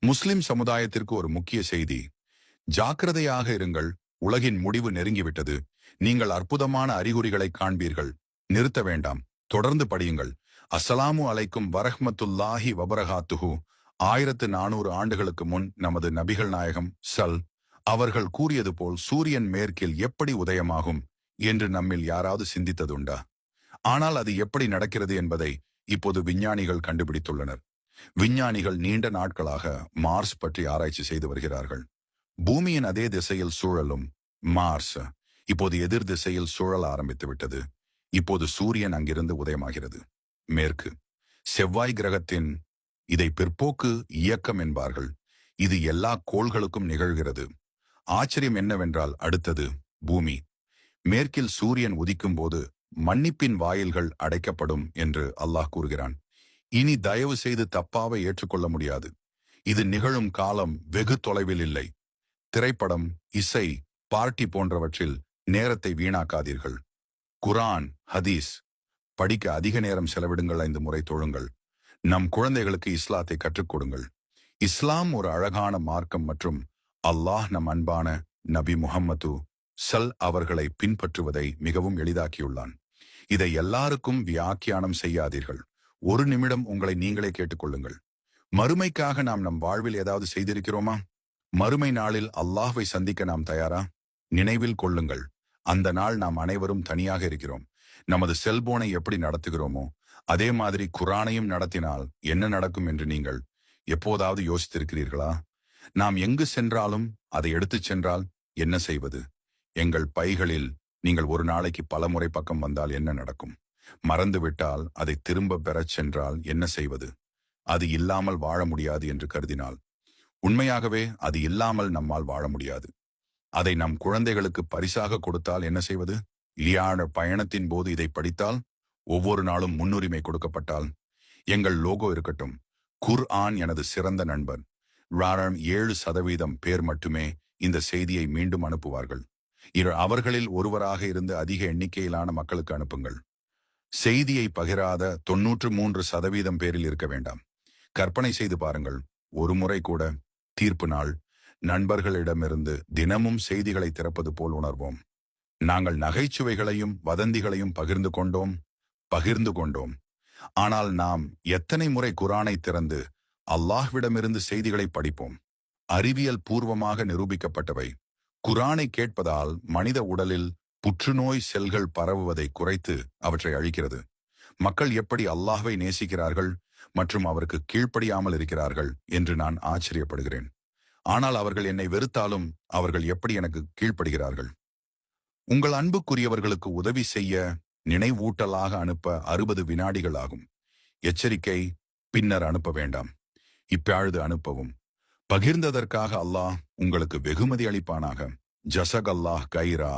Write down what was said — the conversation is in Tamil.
முஸ்லிம் சமுதாயத்திற்கு ஒரு முக்கிய செய்தி: ஜாக்கிரதையாக இருங்கள், உலகின் முடிவு நெருங்கிவிட்டது. நீங்கள் அற்புதமான அறிகுறிகளை காண்பீர்கள். நிறுத்த வேண்டாம், தொடர்ந்து படியுங்கள். அஸ்ஸலாமு அலைக்கும் வரஹ்மத்துல்லாஹி வபரகாத்துஹு. 1400 ஆண்டுகளுக்கு முன் நமது நபிகள் நாயகம் அவர்கள் கூறியது போல் சூரியன் மேற்கில் எப்படி உதயமாகும் என்று நம்மில் யாராவது சிந்தித்ததுண்டா? ஆனால் அது எப்படி நடக்கிறது என்பதை இப்போது விஞ்ஞானிகள் கண்டுபிடித்துள்ளனர். விஞ்ஞானிகள் நீண்ட நாட்களாக மார்ஸ் பற்றி ஆராய்ச்சி செய்து வருகிறார்கள். பூமியின் அதே திசையில் சூழலும் மார்ஸ் இப்போது எதிர் திசையில் சூழல ஆரம்பித்து விட்டது. இப்போது சூரியன் அங்கிருந்து உதயமாகிறது. மேற்கு செவ்வாய் கிரகத்தின் இதை பிற்போக்கு இயக்கம் என்பார்கள். இது எல்லா கோள்களுக்கும் நிகழ்கிறது. ஆச்சரியம் என்னவென்றால் அடுத்தது பூமி. மேற்கில் சூரியன் உதிக்கும் போது மன்னிப்பின் வாயில்கள் அடைக்கப்படும் என்று அல்லாஹ் கூறுகிறான். இனி தயவு செய்து தப்பாவை ஏற்றுக்கொள்ள முடியாது. இது நிகழும் காலம் வெகு தொலைவில் இல்லை. திரைப்படம், இசை, பார்ட்டி போன்றவற்றில் நேரத்தை வீணாக்காதீர்கள். குரான், ஹதீஸ் படிக்க அதிக நேரம் செலவிடுங்கள். 5 முறை தொழுங்கள். நம் குழந்தைகளுக்கு இஸ்லாத்தை கற்றுக் கொடுங்கள். இஸ்லாம் ஒரு அழகான மார்க்கம் மற்றும் அல்லாஹ் நம் அன்பான நபி முஹம்மது அவர்களை பின்பற்றுவதை மிகவும் எளிதாக்கியுள்ளான். இதை எல்லாருக்கும் வியாக்கியானம் செய்யாதீர்கள். ஒரு நிமிடம் உங்களை நீங்களே கேட்டுக்கொள்ளுங்கள். மறுமைக்காக நாம் நம் வாழ்வில் ஏதாவது செய்திருக்கிறோமா? மறுமை நாளில் அல்லாஹ்வை சந்திக்க நாம் தயாரா? நினைவில் கொள்ளுங்கள், அந்த நாள் நாம் அனைவரும் தனியாக இருக்கிறோம். நமது செல்போனை எப்படி நடத்துகிறோமோ அதே மாதிரி குரானையும் நடத்தினால் என்ன நடக்கும் என்று நீங்கள் எப்போதாவது யோசித்திருக்கிறீர்களா? நாம் எங்கு சென்றாலும் அதை எடுத்துச் சென்றால் என்ன செய்வது? எங்கள் பைகளில் நீங்கள் ஒரு நாளைக்கு பல முறை பக்கம் வந்தால் என்ன நடக்கும்? மறந்துவிட்டால் அதை திரும்ப பெறச் சென்றால் என்ன செய்வது? அது இல்லாமல் வாழ முடியாது என்று கருதினால் உண்மையாகவே அது இல்லாமல் நம்மால் வாழ முடியாது. அதை நம் குழந்தைகளுக்கு பரிசாக கொடுத்தால் என்ன செய்வது? இலியான பயணத்தின் போது இதை படித்தால், ஒவ்வொரு நாளும் முன்னுரிமை கொடுக்கப்பட்டால், எங்கள் லோகோ இருக்கட்டும், குர்ஆன் எனது சிறந்த நண்பன். 7% பேர் மட்டுமே இந்த செய்தியை மீண்டும் அனுப்புவார்கள். அவர்களில் ஒருவராக இருந்து அதிக எண்ணிக்கையிலான மக்களுக்கு அனுப்புங்கள். செய்தியை பகிராத 93% பேரில் இருக்க வேண்டாம். கற்பனை செய்து பாருங்கள், ஒரு முறை கூட தீர்ப்பு நாள் நண்பர்களிடமிருந்து தினமும் செய்திகளை திறப்பது போல் உணர்வோம். நாங்கள் நகைச்சுவைகளையும் வதந்திகளையும் பகிர்ந்து கொண்டோம். ஆனால் நாம் எத்தனை முறை குரானை திறந்து அல்லாஹ்விடமிருந்து செய்திகளை படிப்போம்? அறிவியல் பூர்வமாக நிரூபிக்கப்பட்டவை. குரானை கேட்பதால் மனித உடலில் புற்றுநோய் செல்கள் பரவுவதை குறைத்து அவற்றை அழிக்கிறது. மக்கள் எப்படி அல்லாஹ்வை நேசிக்கிறார்கள் மற்றும் அவருக்கு கீழ்ப்படியாமல் இருக்கிறார்கள் என்று நான் ஆச்சரியப்படுகிறேன். ஆனால் அவர்கள் என்னை வெறுத்தாலும் அவர்கள் எப்படி எனக்கு கீழ்ப்படுகிறார்கள்? உங்கள் அன்புக்குரியவர்களுக்கு உதவி செய்ய நினைவூட்டலாக அனுப்ப 60 வினாடிகள் ஆகும். எச்சரிக்கை: பின்னர் அனுப்ப வேண்டாம், இப்பொழுது அனுப்பவும். பகிர்ந்ததற்காக அல்லாஹ் உங்களுக்கு வெகுமதி அளிப்பானாக. ஜஸக் அல்லாஹ் கைரா.